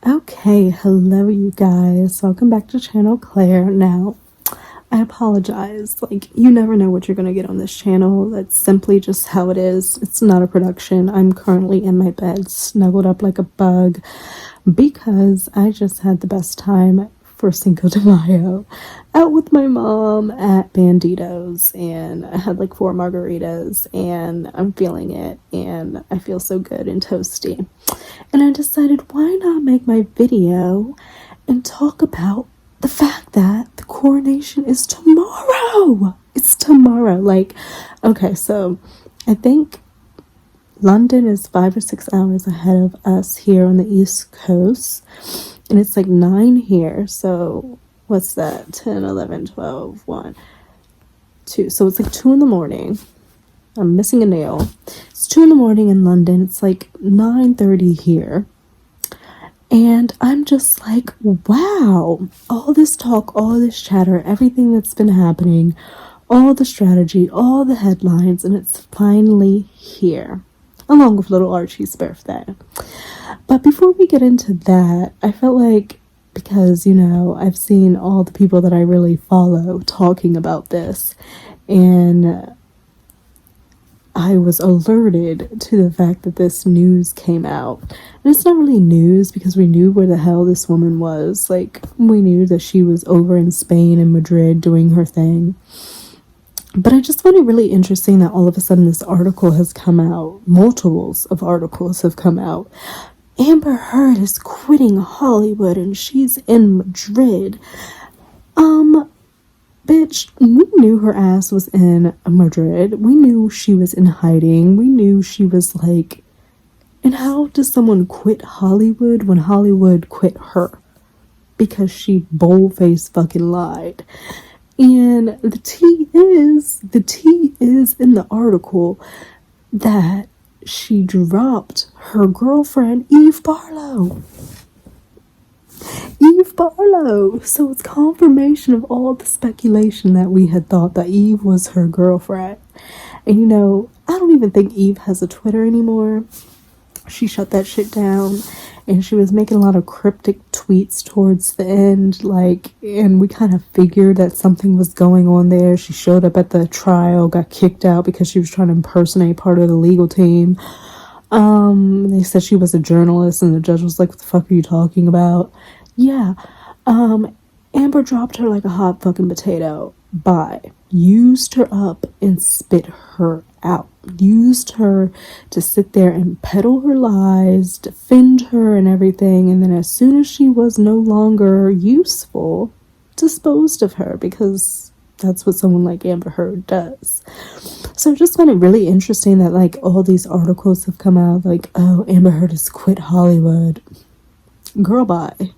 Okay, hello you guys. Welcome back to channel Claire. Now, I apologize. Like, you never know what you're gonna get on this channel. That's simply just how it is. It's not a production. I'm currently in my bed, snuggled up like a bug, because I just had the best time for Cinco de Mayo out with my mom at Banditos, and I had like 4 margaritas, and I'm feeling it, and I feel so good and toasty. And I decided, why not make my video and talk about the fact that the coronation is tomorrow. It's tomorrow. Like, okay, so I think London is 5 or 6 hours ahead of us here on the East Coast. And it's like 9 here. So what's that? 10, 11, 12, 1, 2. So it's like 2 in the morning. I'm missing a nail. It's 2 in the morning in London. It's like 9:30 here. And I'm just like, wow, all this talk, all this chatter, everything that's been happening, all the strategy, all the headlines, and it's finally here, along with little Archie's birthday. But before we get into that, I felt like, because, I've seen all the people that I really follow talking about this, and I was alerted to the fact that this news came out. And it's not really news because we knew where the hell this woman was. Like, we knew that she was over in Spain and Madrid doing her thing. But I just find it really interesting that all of a sudden this article has come out. Multiples of articles have come out. Amber Heard is quitting Hollywood and she's in Madrid. Bitch, we knew her ass was in Madrid. We knew she was in hiding. We knew she was like... And how does someone quit Hollywood when Hollywood quit her? Because she bold-faced fucking lied. And the tea is in the article that she dropped her girlfriend, Eve Barlow. Eve Barlow. So it's confirmation of all the speculation that we had thought that Eve was her girlfriend. And I don't even think Eve has a Twitter anymore. She shut that shit down, and she was making a lot of cryptic tweets towards the end, and we kind of figured that something was going on there. She showed up at the trial, got kicked out because she was trying to impersonate part of the legal team. They said she was a journalist, and the judge was like, what the fuck are you talking about? Yeah. Amber dropped her like a hot fucking potato. Used her up and spit her out. Used her to sit there and peddle her lies, defend her and everything, and then as soon as she was no longer useful, disposed of her, because that's what someone like Amber Heard does. So I just find it really interesting that all these articles have come out oh, Amber Heard has quit Hollywood. Girl, bye.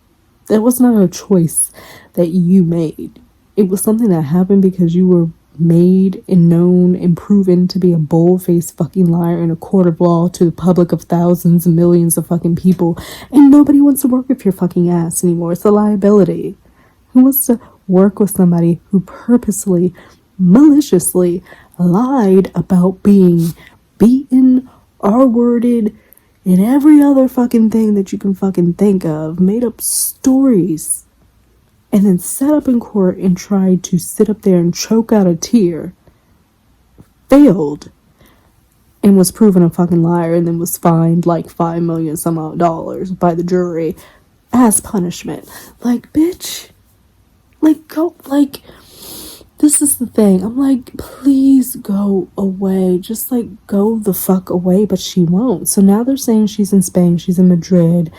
That was not a choice that you made. It was something that happened because you were made and known and proven to be a bold-faced fucking liar in a court of law to the public of thousands and millions of fucking people, and nobody wants to work with your fucking ass anymore. It's a liability. Who wants to work with somebody who purposely, maliciously lied about being beaten, R-worded, and every other fucking thing that you can fucking think of, made up stories, and then sat up in court and tried to sit up there and choke out a tear, failed, and was proven a fucking liar, and then was fined like $5 million some odd dollars by the jury as punishment? Bitch, go, this is the thing. I'm like, please go away. Just go the fuck away, but she won't. So now they're saying she's in Spain, she's in Madrid.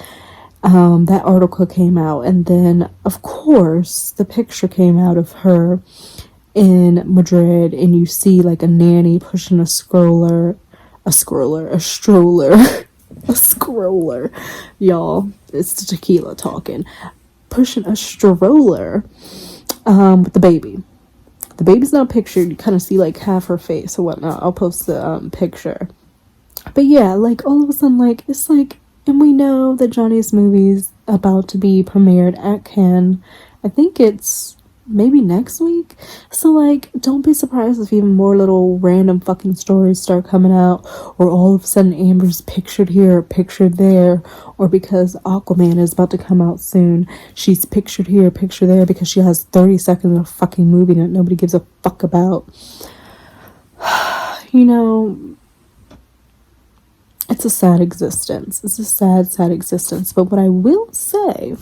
That article came out, and then of course the picture came out of her in Madrid, and you see a nanny pushing a stroller, y'all, it's the tequila talking, pushing a stroller with the baby's not pictured. You kind of see half her face or whatnot. I'll post the picture. But yeah, all of a sudden it's and we know that Johnny's movie's about to be premiered at Cannes. I think it's maybe next week. So like, don't be surprised if even more little random fucking stories start coming out, or all of a sudden Amber's pictured here or pictured there, or because Aquaman is about to come out soon, she's pictured here, pictured there, because she has 30 seconds of fucking movie that nobody gives a fuck about. You know, it's a sad existence. It's a sad, sad existence. But what I will say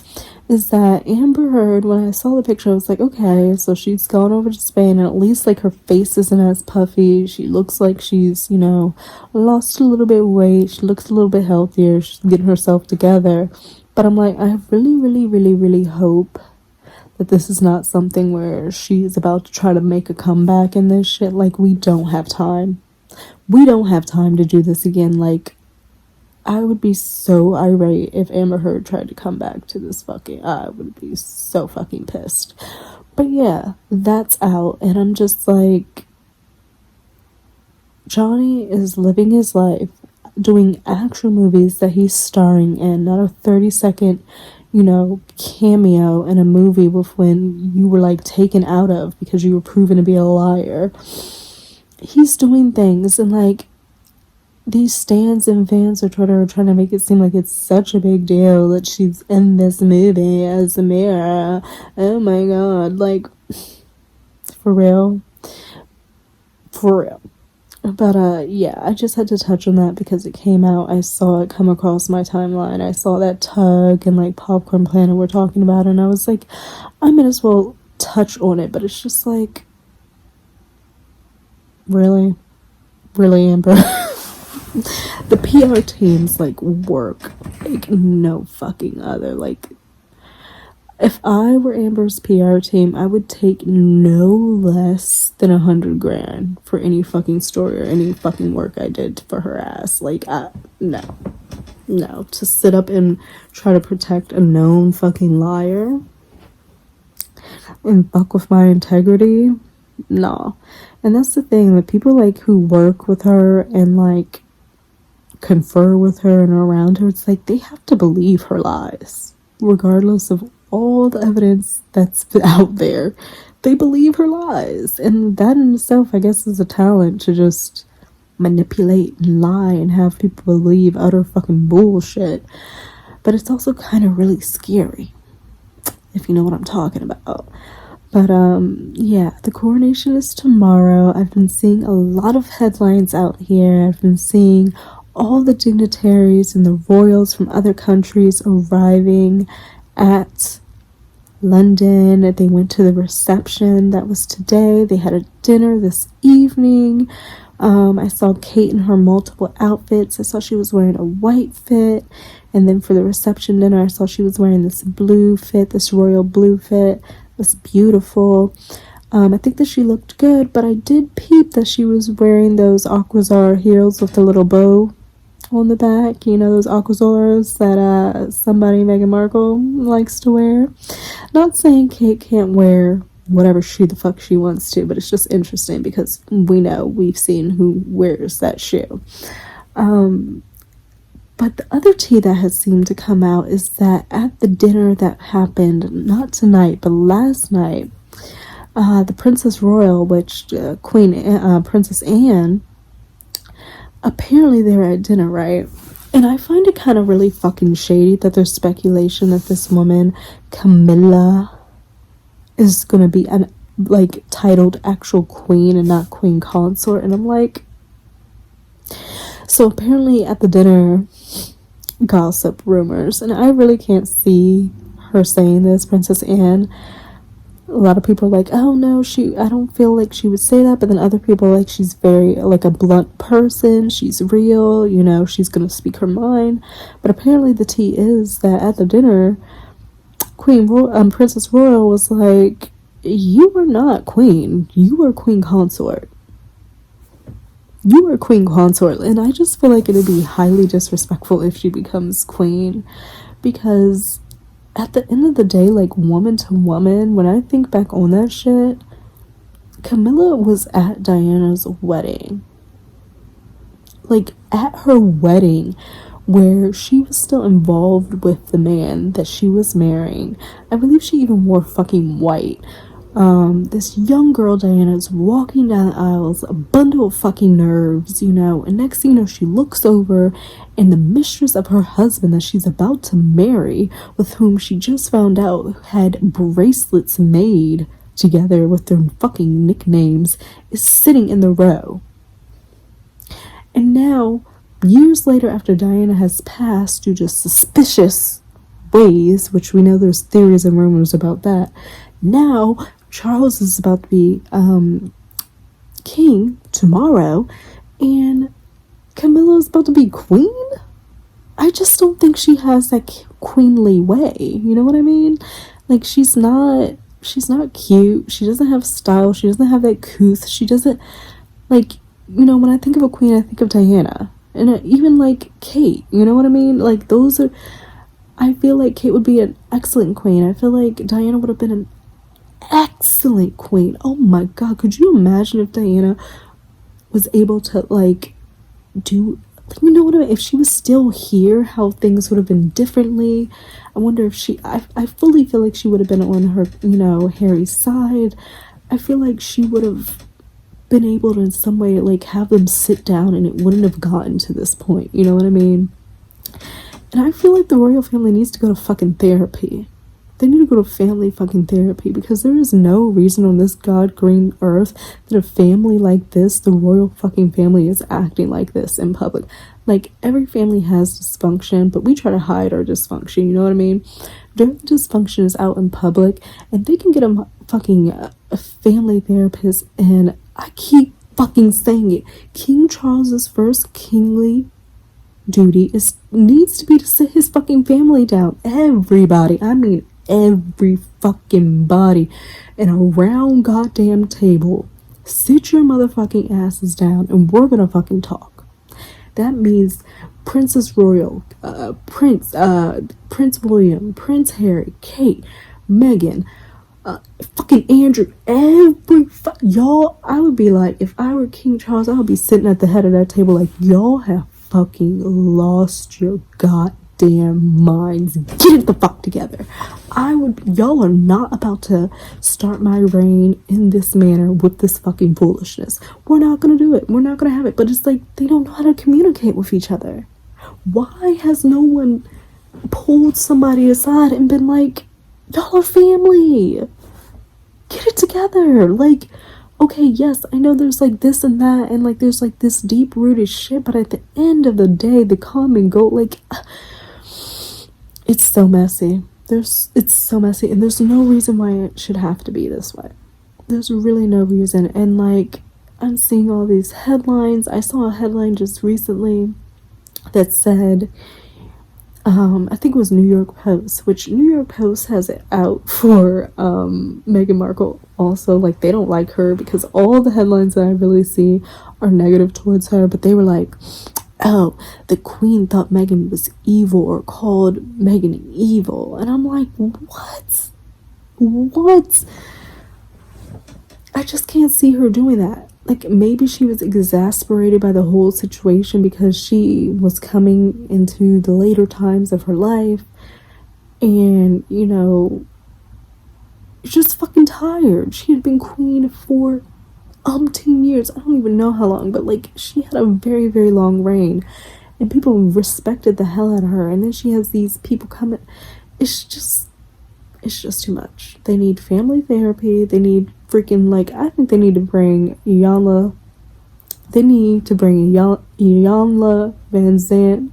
is that Amber Heard, when I saw the picture, I was like, okay, so she's gone over to Spain, and at least like her face isn't as puffy. She looks like she's, you know, lost a little bit of weight. She looks a little bit healthier. She's getting herself together. But I'm like, I really, really, really, really hope that this is not something where she's about to try to make a comeback in this shit. Like, we don't have time. We don't have time to do this again. Like, I would be so irate if Amber Heard tried to come back to this fucking... I would be so fucking pissed. But yeah, that's out. And I'm just like... Johnny is living his life, doing actual movies that he's starring in. Not a 30-second, you know, cameo in a movie with when you were like taken out of because you were proven to be a liar. He's doing things, and like, these stands and fans on Twitter are trying to make it seem like it's such a big deal that she's in this movie as Amira. Oh my god, like, for real? For real. But yeah, I just had to touch on that because it came out. I saw it come across my timeline. I saw that Tug and like Popcorn Planet were talking about it, and I was like, I might as well touch on it. But it's just like, really? Really, Amber? The PR teams like work like no fucking other. Like, if I were Amber's PR team, I would take no less than $100,000 for any fucking story or any fucking work I did for her ass. Like, no, to sit up and try to protect a known fucking liar and fuck with my integrity, no. And that's the thing, the people like who work with her and like confer with her and around her, it's like they have to believe her lies regardless of all the evidence that's out there. They believe her lies, and that in itself, I guess, is a talent, to just manipulate and lie and have people believe utter fucking bullshit. But it's also kind of really scary, if you know what I'm talking about. But yeah, the coronation is tomorrow. I've been seeing a lot of headlines out here. I've been seeing all the dignitaries and the royals from other countries arriving at London. They went to the reception that was today. They had a dinner this evening. I saw Kate in her multiple outfits. I saw she was wearing a white fit, and then for the reception dinner I saw she was wearing this blue fit, this royal blue fit. It was beautiful. I think that she looked good, but I did peep that she was wearing those Aquazar heels with the little bow on the back, you know, those Aquazars that somebody, Meghan Markle, likes to wear. Not saying Kate can't wear whatever the fuck she wants to, but it's just interesting because we've seen who wears that shoe. But the other tea that has seemed to come out is that at the dinner that happened, not tonight, but last night, the Princess Royal, which Princess Anne, apparently they were at dinner, right? And I find it kind of really fucking shady that there's speculation that this woman, Camilla, is going to be like titled actual queen and not queen consort. And I'm like, so apparently at the dinner, gossip, rumors, and I really can't see her saying this, Princess Anne. A lot of people are like, oh no, I don't feel like she would say that. But then other people are like, she's very like a blunt person, she's real, you know, she's gonna speak her mind. But apparently the tea is that at the dinner, Princess Royal was like, you were not queen, you were queen consort. You were queen consort. And I just feel like it would be highly disrespectful if she becomes queen, because at the end of the day, like, woman to woman, when I think back on that shit, Camilla was at Diana's wedding. Like, at her wedding, where she was still involved with the man that she was marrying. I believe she even wore fucking white. This young girl, Diana, is walking down the aisles, a bundle of fucking nerves, you know, and next thing you know, she looks over and the mistress of her husband that she's about to marry, with whom she just found out had bracelets made together with their fucking nicknames, is sitting in the row. And now, years later, after Diana has passed due to suspicious ways, which we know there's theories and rumors about that, now Charles is about to be king tomorrow, and Camilla's about to be queen. I just don't think she has that queenly way. You know what I mean? Like, she's not cute. She doesn't have style. She doesn't have that couth. She doesn't, like, you know, when I think of a queen, I think of Diana. And even, like, Kate. You know what I mean? Like, those are... I feel like Kate would be an excellent queen. I feel like Diana would have been an excellent queen. Oh my god, could you imagine if Diana was able to, like, do... Like, you know what I mean? If she was still here, how things would have been differently. I wonder if she... I fully feel like she would have been on her, you know, Harry's side. I feel like she would have been able to in some way, like, have them sit down and it wouldn't have gotten to this point. You know what I mean? And I feel like the royal family needs to go to fucking therapy. They need to go to family fucking therapy, because there is no reason on this god green earth that a family like this, the royal fucking family, is acting like this in public. Like, every family has dysfunction, but we try to hide our dysfunction, you know what I mean? Their dysfunction is out in public, and they can get a fucking a family therapist, and I keep fucking saying it. King Charles's first kingly duty needs to be to sit his fucking family down. Everybody, I mean every fucking body, in a round goddamn table. Sit your motherfucking asses down and we're gonna fucking talk. That means Princess Royal, Prince William, Prince Harry, Kate, Meghan, fucking Andrew, y'all. I would be like, if I were King Charles, I would be sitting at the head of that table like, y'all have fucking lost your goddamn minds. Get it the fuck together. Y'all are not about to start my reign in this manner with this fucking foolishness. We're not gonna do it. We're not gonna have it. But it's like, they don't know how to communicate with each other. Why has no one pulled somebody aside and been like, y'all are family, get it together? Like, okay, yes, I know there's like this and that, and like there's like this deep rooted shit, but at the end of the day, the common goal, like, it's so messy. It's so messy, and there's no reason why it should have to be this way. There's really no reason. And like, I'm seeing all these headlines. I saw a headline just recently that said, I think it was New York Post, which New York Post has it out for Meghan Markle also. Like, they don't like her because all the headlines that I really see are negative towards her, but they were like, oh, the Queen thought Meghan was evil, or called Meghan evil. And I'm like, what? I just can't see her doing that. Like, maybe she was exasperated by the whole situation because she was coming into the later times of her life, and, you know, just fucking tired. She had been queen for umpteen years. I don't even know how long, but like, she had a very, very long reign, and people respected the hell out of her. And then she has these people coming. It's just too much. They need family therapy. They need freaking, like, I think they need to bring Iyanla Van Zandt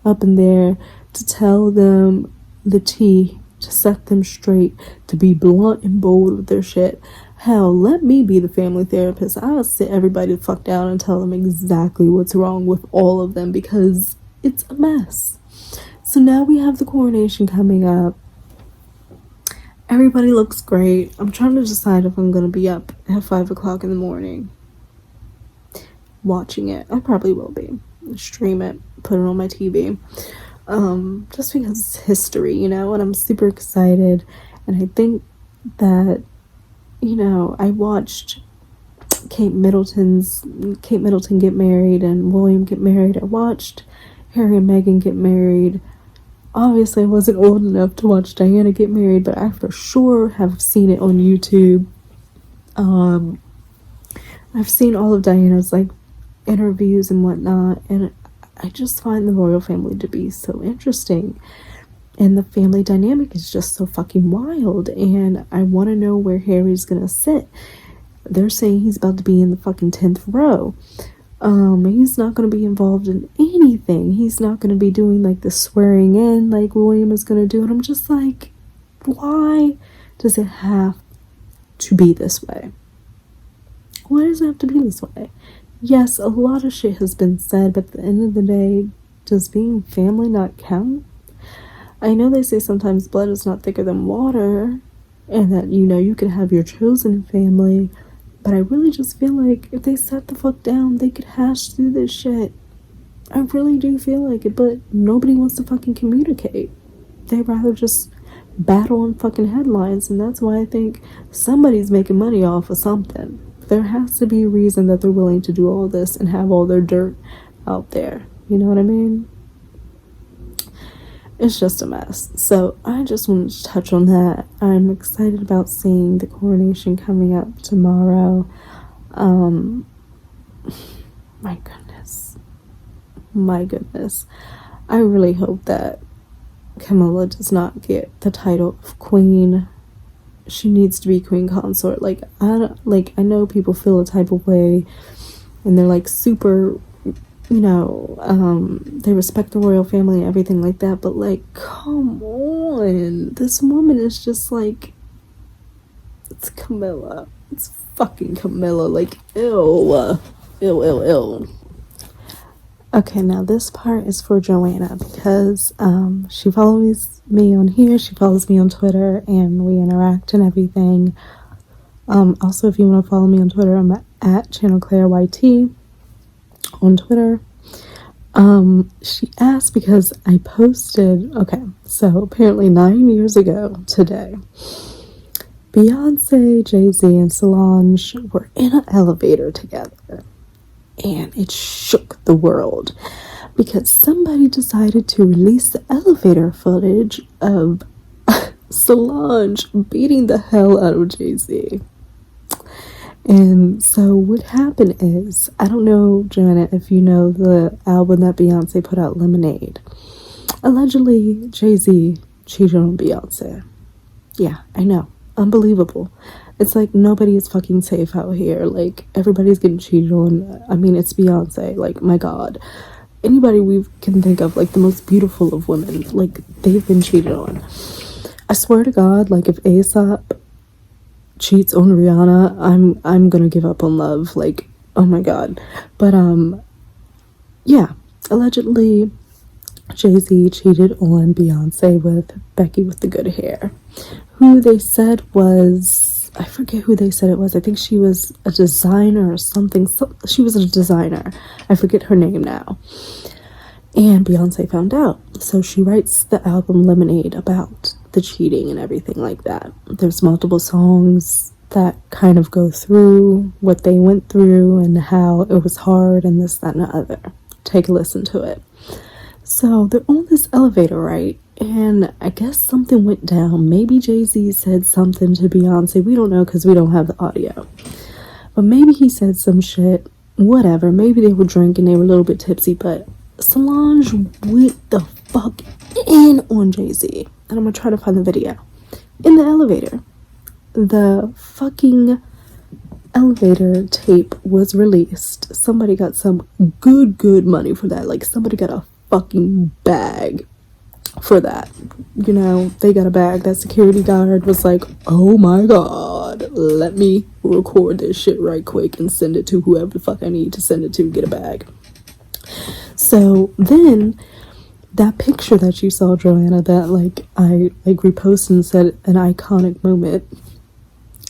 up in there to tell them the tea, to set them straight, to be blunt and bold with their shit. Hell, let me be the family therapist. I'll sit everybody the fuck down and tell them exactly what's wrong with all of them, because it's a mess. So now we have the coronation coming up. Everybody looks great. I'm trying to decide if I'm going to be up at 5 o'clock in the morning watching it. I probably will be. Stream it, put it on my TV. Just because it's history, you know, and I'm super excited. And I think that, you know, I watched Kate Middleton get married and William get married. I watched Harry and Meghan get married. Obviously, I wasn't old enough to watch Diana get married, but I for sure have seen it on YouTube. Um, I've seen all of Diana's like interviews and whatnot, and I just find the royal family to be so interesting. And the family dynamic is just so fucking wild, and I want to know where Harry's gonna sit. They're saying he's about to be in the fucking 10th row. He's not going to be involved in anything. He's not going to be doing like the swearing in like William is going to do. And I'm just like, why does it have to be this way? Why does it have to be this way? Yes, a lot of shit has been said, but at the end of the day, does being family not count? I know they say sometimes blood is not thicker than water, and that, you know, you can have your chosen family, but I really just feel like if they sat the fuck down, they could hash through this shit. I really do feel like it, but nobody wants to fucking communicate. They'd rather just battle on fucking headlines, and that's why I think somebody's making money off of something. There has to be a reason that they're willing to do all this and have all their dirt out there. You know what I mean? It's just a mess. So I just wanted to touch on that. I'm excited about seeing the coronation coming up tomorrow. My goodness. My goodness. I really hope that Camilla does not get the title of queen. She needs to be queen consort. Like I know people feel a type of way, and they're like super, you know, they respect the royal family and everything like that, but like, come on, this woman is just like, it's Camilla. It's fucking Camilla. Like, ew. Ew. Okay, now this part is for Joanna, because she follows me on here, she follows me on Twitter, and we interact and everything. Also, if you want to follow me on Twitter, I'm at ChannelClaireYT on Twitter. She asked because I posted, okay, so apparently 9 years ago today, Beyonce, Jay-Z, and Solange were in an elevator together. And it shook the world because somebody decided to release the elevator footage of Solange beating the hell out of Jay-Z. And so what happened is, I don't know, Joanna, if you know the album that Beyonce put out, Lemonade. Allegedly, Jay-Z cheated on Beyonce. Yeah, I know. Unbelievable. It's like nobody is fucking safe out here. Like, everybody's getting cheated on. I mean, it's Beyonce. Like, my God. Anybody we can think of, like, the most beautiful of women, like, they've been cheated on. I swear to God, like, if A$AP cheats on Rihanna, I'm gonna give up on love. Like, oh my God. But, yeah. Allegedly, Jay-Z cheated on Beyonce with Becky with the good hair, who they said was, I forget who they said it was. I think she was a designer or something. She was a designer. I forget her name now. And Beyonce found out. So she writes the album Lemonade about the cheating and everything like that. There's multiple songs that kind of go through what they went through and how it was hard and this, that, and the other. Take a listen to it. So they're on this elevator, right? And I guess something went down. Maybe Jay-Z said something to Beyonce. We don't know because we don't have the audio. But maybe he said some shit. Whatever. Maybe they were drinking. They were a little bit tipsy. But Solange went the fuck in on Jay-Z. And I'm going to try to find the video. In the elevator. The fucking elevator tape was released. Somebody got some good money for that. Like, somebody got a fucking bag for that. You know, they got a bag. That security guard was like, oh my God, let me record this shit right quick and send it to whoever the fuck I need to send it to, get a bag. So then that picture that you saw, Joanna, that like I like reposted and said an iconic moment,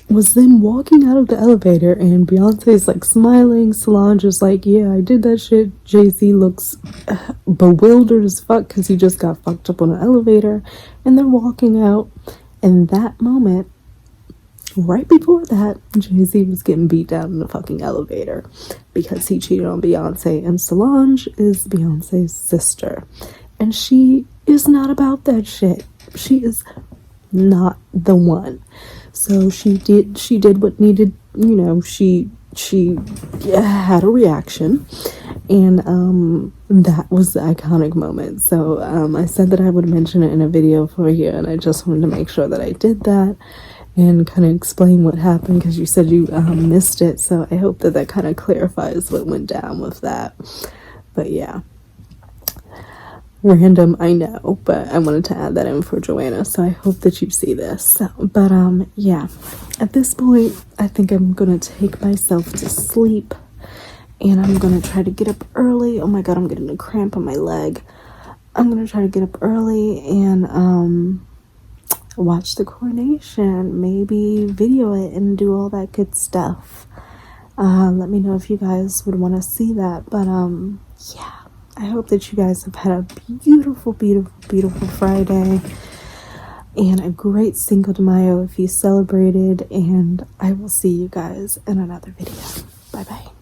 was them walking out of the elevator and Beyonce's like smiling. Solange is like, yeah, I did that shit. Jay-Z looks bewildered as fuck because he just got fucked up on an elevator, and they're walking out. And that moment, right before that, Jay-Z was getting beat down in the fucking elevator because he cheated on Beyonce, and Solange is Beyonce's sister, and she is not about that shit. She is not the one. So she did what needed you know, she had a reaction, and that was the iconic moment. So I said that I would mention it in a video for you, and I just wanted to make sure that I did that and kind of explain what happened, because you said you missed it. So I hope that that kind of clarifies what went down with that. But yeah, random, I know, but I wanted to add that in for Joanna, so I hope that you see this. But yeah, at this point I think I'm gonna take myself to sleep, and I'm gonna try to get up early. Oh my god, I'm getting a cramp on my leg. I'm gonna try to get up early and watch the coronation, maybe video it and do all that good stuff. Let me know if you guys would want to see that. But yeah, I hope that you guys have had a beautiful, beautiful, beautiful Friday and a great Cinco de Mayo if you celebrated, and I will see you guys in another video. Bye bye.